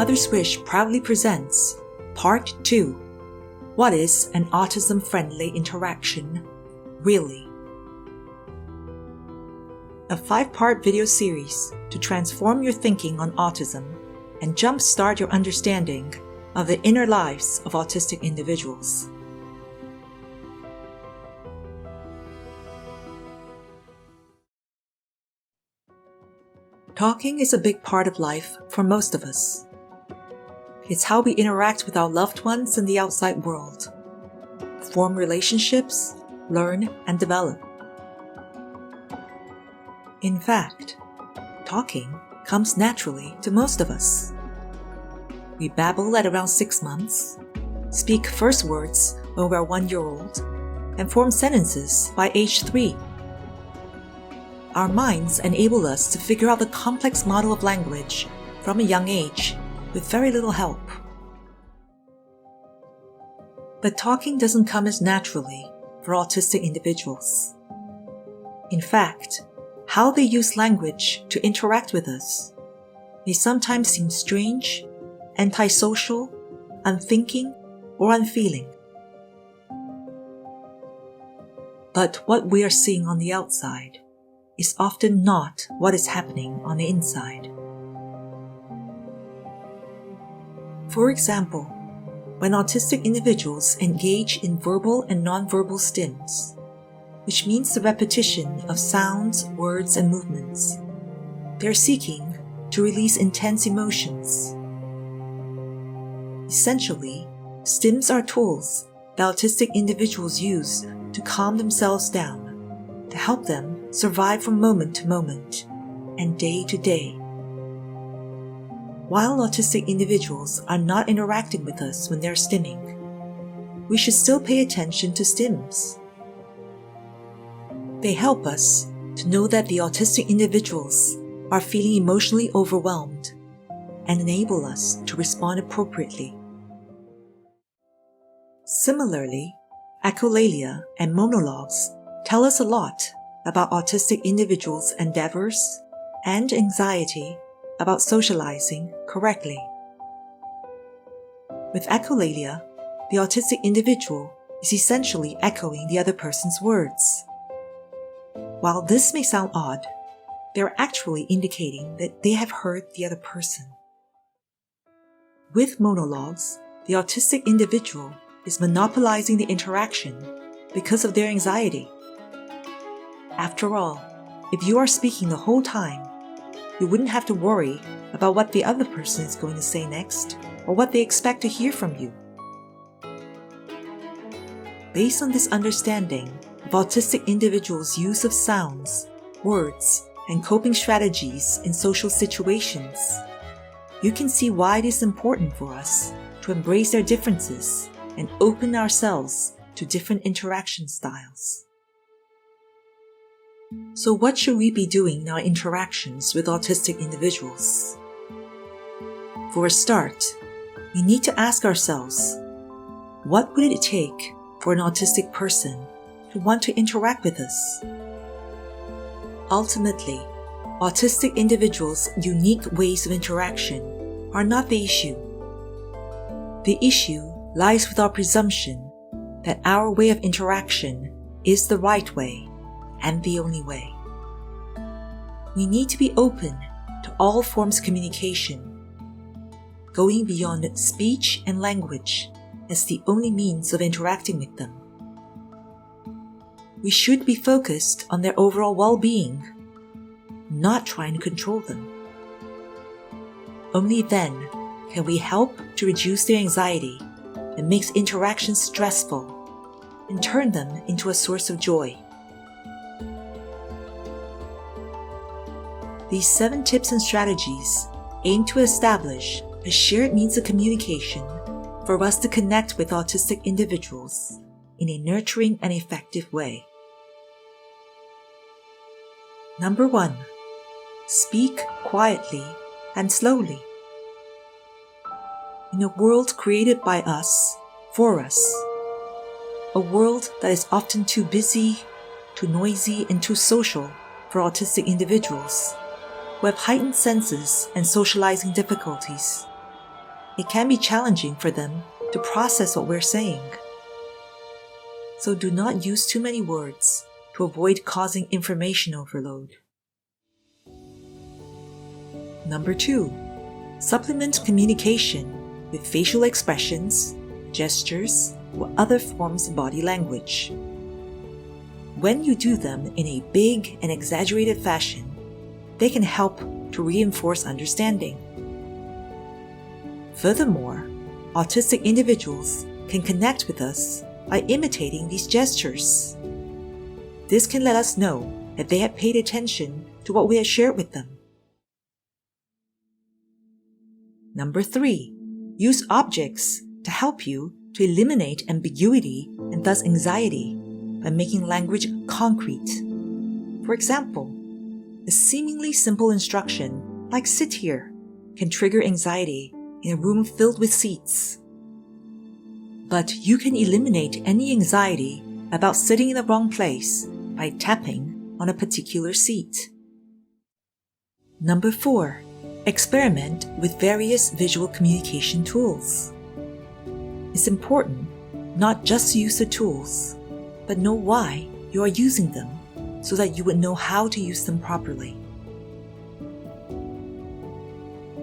Mother's Wish proudly presents Part 2. What is an autism-friendly interaction, really? A 5-part video series to transform your thinking on autism and jumpstart your understanding of the inner lives of autistic individuals. Talking is a big part of life for most of us. It's how we interact with our loved ones in the outside world, form relationships, learn, and develop. In fact, talking comes naturally to most of us. We babble at around 6 months, speak first words when we're 1 year old, and form sentences by age 3. Our minds enable us to figure out the complex model of language from a young age with very little help. But talking doesn't come as naturally for autistic individuals. In fact, how they use language to interact with us may sometimes seem strange, antisocial, unthinking, or unfeeling. But what we are seeing on the outside is often not what is happening on the inside. For example, when autistic individuals engage in verbal and nonverbal stims, which means the repetition of sounds, words, and movements, they're seeking to release intense emotions. Essentially, stims are tools that autistic individuals use to calm themselves down, to help them survive from moment to moment and day to day. While autistic individuals are not interacting with us when they're stimming, we should still pay attention to stims. They help us to know that the autistic individuals are feeling emotionally overwhelmed and enable us to respond appropriately. Similarly, echolalia and monologues tell us a lot about autistic individuals' endeavors and anxiety about socializing correctly. With echolalia, the autistic individual is essentially echoing the other person's words. While this may sound odd, they're actually indicating that they have heard the other person. With monologues, the autistic individual is monopolizing the interaction because of their anxiety. After all, if you are speaking the whole time, you wouldn't have to worry about what the other person is going to say next or what they expect to hear from you. Based on this understanding of autistic individuals' use of sounds, words, and coping strategies in social situations, you can see why it is important for us to embrace their differences and open ourselves to different interaction styles. So what should we be doing in our interactions with autistic individuals? For a start, we need to ask ourselves, what would it take for an autistic person to want to interact with us? Ultimately, autistic individuals' unique ways of interaction are not the issue. The issue lies with our presumption that our way of interaction is the right way and the only way. We need to be open to all forms of communication, going beyond speech and language as the only means of interacting with them. We should be focused on their overall well-being, not trying to control them. Only then can we help to reduce their anxiety that makes interactions stressful and turn them into a source of joy. These 7 tips and strategies aim to establish a shared means of communication for us to connect with autistic individuals in a nurturing and effective way. Number 1. Speak quietly and slowly. In a world created by us, for us, a world that is often too busy, too noisy, and too social for autistic individuals who have heightened senses and socializing difficulties, it can be challenging for them to process what we're saying. So do not use too many words to avoid causing information overload. Number 2, supplement communication with facial expressions, gestures, or other forms of body language. When you do them in a big and exaggerated fashion, they can help to reinforce understanding. Furthermore, autistic individuals can connect with us by imitating these gestures. This can let us know that they have paid attention to what we have shared with them. Number 3, use objects to help you to eliminate ambiguity and thus anxiety by making language concrete. For example, a seemingly simple instruction like "sit here" can trigger anxiety in a room filled with seats. But you can eliminate any anxiety about sitting in the wrong place by tapping on a particular seat. Number 4, experiment with various visual communication tools. It's important not just to use the tools, but know why you are using them so that you would know how to use them properly.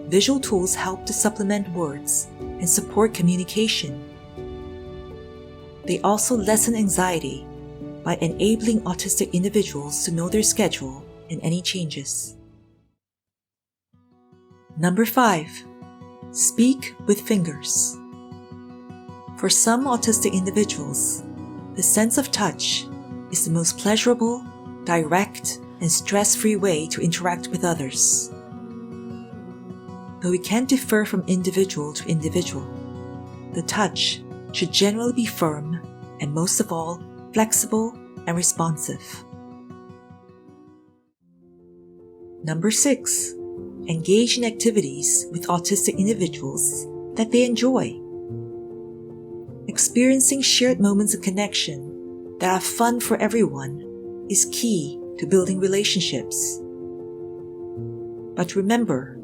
Visual tools help to supplement words and support communication. They also lessen anxiety by enabling autistic individuals to know their schedule and any changes. Number 5, speak with fingers. For some autistic individuals, the sense of touch is the most pleasurable, direct, and stress-free way to interact with others. Though it can differ from individual to individual, the touch should generally be firm and, most of all, flexible and responsive. Number 6, engage in activities with autistic individuals that they enjoy. Experiencing shared moments of connection that are fun for everyone is key to building relationships. But remember,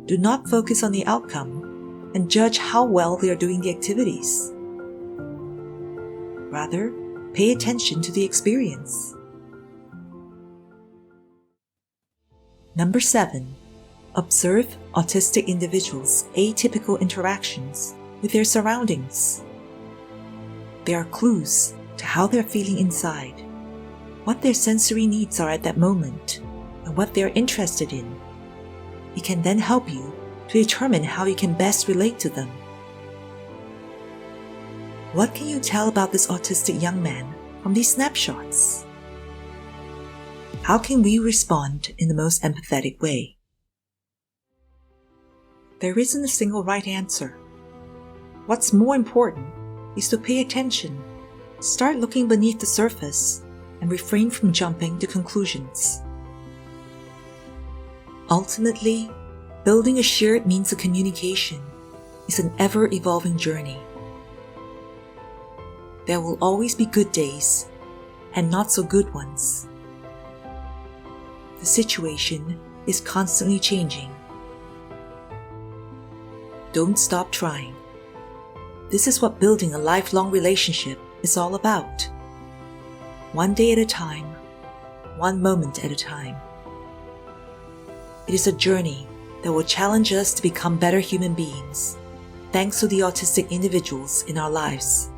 do not focus on the outcome and judge how well they are doing the activities. Rather, pay attention to the experience. Number 7, observe autistic individuals' atypical interactions with their surroundings. They are clues to how they're feeling inside, what their sensory needs are at that moment, and what they're interested in. It can then help you to determine how you can best relate to them. What can you tell about this autistic young man from these snapshots? How can we respond in the most empathetic way? There isn't a single right answer. What's more important is to pay attention, start looking beneath the surface, and refrain from jumping to conclusions. Ultimately, building a shared means of communication is an ever-evolving journey. There will always be good days and not so good ones. The situation is constantly changing. Don't stop trying. This is what building a lifelong relationship is all about. One day at a time, one moment at a time. It is a journey that will challenge us to become better human beings, thanks to the autistic individuals in our lives.